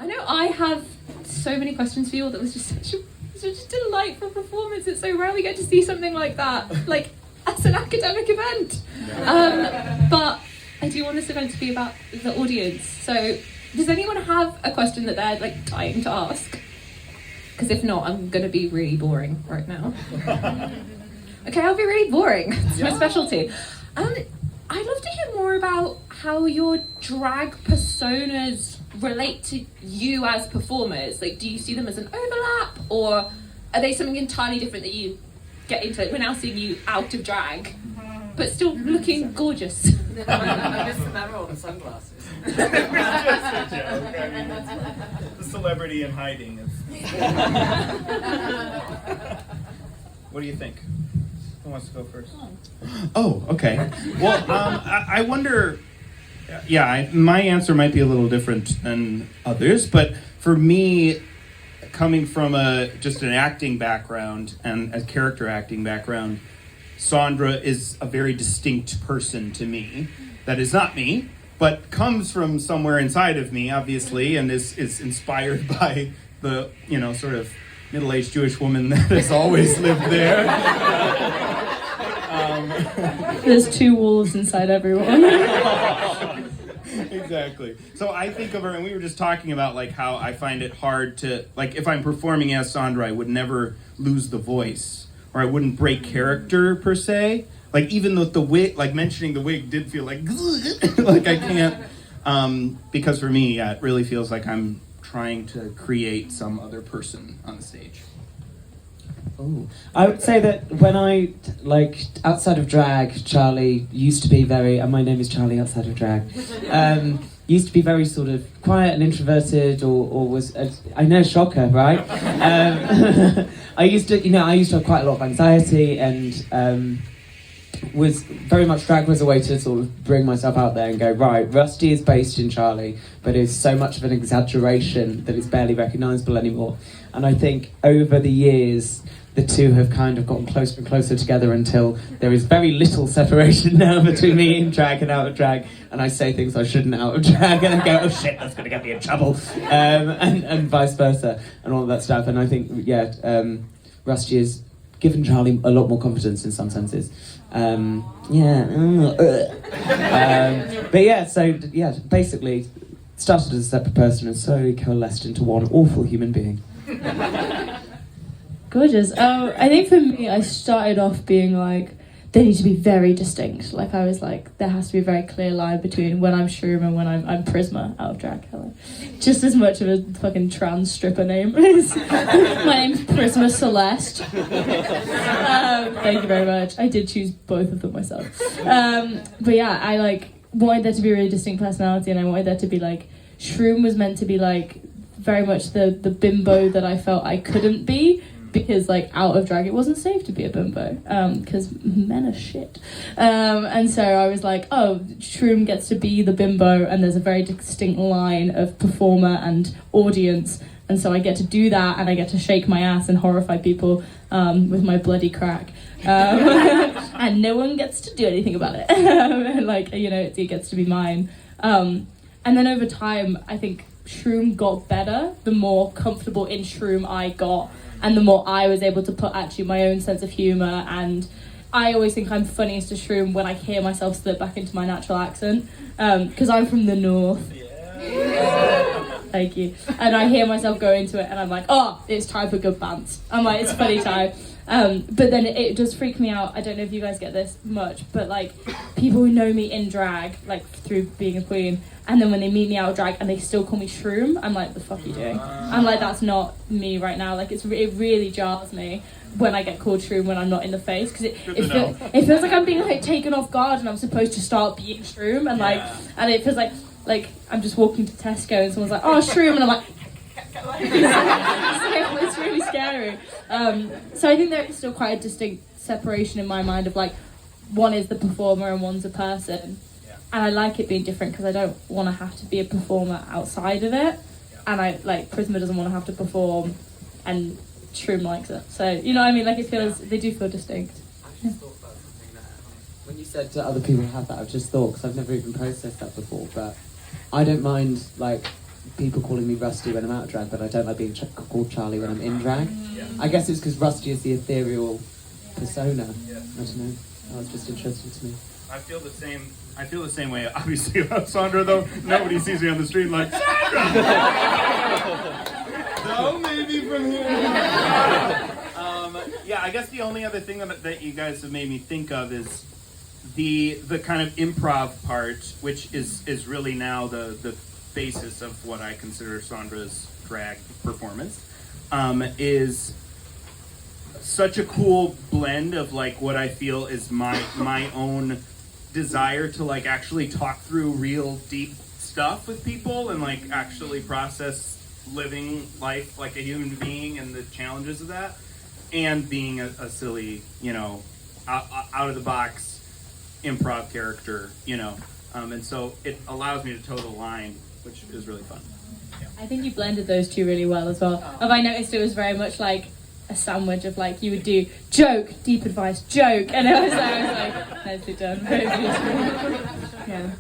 I know I have so many questions for you all. That was just such a delightful performance. It's so rare we get to see something like that, like as an academic event. But I do want this event to be about the audience. So does anyone have a question that they're like dying to ask? Because if not, I'm going to be really boring right now. Okay, I'll be really boring. It's my specialty. I'd love to hear more about how your drag personas relate to you as performers. Like, do you see them as an overlap, or are they something entirely different that you get into? Like, we're now seeing you out of drag, but still looking gorgeous. I guess the matter of the sunglasses. The celebrity in hiding. What do you think? Who wants to go first? Oh, okay. Well, I wonder. Yeah, my answer might be a little different than others, but for me, coming from just an acting background and a character acting background, Saundra is a very distinct person to me. That is not me, but comes from somewhere inside of me, obviously, and is inspired by the, sort of middle-aged Jewish woman that has always lived there. There's two wolves inside everyone. Exactly. So I think of her, and we were just talking about like how I find it hard to, like, if I'm performing as Saundra, I would never lose the voice, or I wouldn't break character per se. Like, even though the wig, like mentioning the wig did feel like, like I can't, because for me, yeah, it really feels like I'm trying to create some other person on the stage. Ooh. I would say that when I, outside of drag, Charlie used to be very, and my name is Charlie outside of drag, used to be very sort of quiet and introverted, or was, I know, shocker, right? I used to have quite a lot of anxiety, and was very much drag was a way to sort of bring myself out there and go, right, Rusty is based in Charlie, but is so much of an exaggeration that it's barely recognisable anymore. And I think over the years, the two have kind of gotten closer and closer together until there is very little separation now between me in drag and out of drag, and I say things I shouldn't out of drag, and I go, oh shit, that's going to get me in trouble, and vice versa, and all of that stuff. And I think, Rusty has given Charlie a lot more confidence in some senses. But yeah, so yeah, basically started as a separate person and slowly coalesced into one awful human being. Gorgeous. I think for me, I started off being like, they need to be very distinct. Like, I was like, there has to be a very clear line between when I'm Shroom and when I'm Prisma out of drag. Just as much of a fucking trans stripper name. My name's Prisma Celeste. Thank you very much. I did choose both of them myself. But yeah, I wanted there to be a really distinct personality, and I wanted there to be Shroom was meant to be very much the bimbo that I felt I couldn't be, because out of drag it wasn't safe to be a bimbo, because men are shit, and so I was like, oh, Shroom gets to be the bimbo, and there's a very distinct line of performer and audience, and so I get to do that, and I get to shake my ass and horrify people with my bloody crack, and no one gets to do anything about it. It gets to be mine, and then over time I think Shroom got better the more comfortable in Shroom I got, and the more I was able to put actually my own sense of humour. And I always think I'm funniest to Shroom when I hear myself slip back into my natural accent, because I'm from the north. Yeah. Thank you. And I hear myself go into it, and I'm like, oh, it's time for good bands. I'm like, it's funny time. But then it does freak me out. I don't know if you guys get this much, but people who know me in drag, through being a queen, and then when they meet me out of drag and they still call me Shroom, I'm like, the fuck are you doing? I'm like, that's not me right now. It really jars me when I get called Shroom when I'm not in the face, because it feels like I'm being taken off guard, and I'm supposed to start being Shroom, and and it feels like I'm just walking to Tesco and someone's like, oh, Shroom, and I'm like, it's really scary. So I think there's still quite a distinct separation in my mind of one is the performer and one's a person. And I like it being different because I don't want to have to be a performer outside of it. And I Prisma doesn't want to have to perform, and Shroom likes it. So you know what I mean? It feels they do feel distinct. I just thought about something that when you said to other people have that, I've just thought, because I've never even processed that before, but I don't mind people calling me Rusty when I'm out of drag, but I don't like being called Charlie when I'm in drag. Yeah. I guess it's because Rusty is the ethereal persona. Yeah. I don't know. That was just interesting to me. I feel the same. I feel the same way. Obviously, about Saundra, though. Nobody sees me on the street like Saundra. No, maybe from here. Yeah, I guess the only other thing that you guys have made me think of is the kind of improv part, which is really now the basis of what I consider Saundra's drag performance. Is such a cool blend of like what I feel is my own desire to like actually talk through real deep stuff with people and like actually process living life like a human being and the challenges of that, and being a silly, out of the box improv character, and so it allows me to toe the line, which is really fun. I think you blended those two really well as well. I noticed it was very much like a sandwich of like you would do joke, deep advice, joke, and I was like nicely done, very beautiful. Yeah.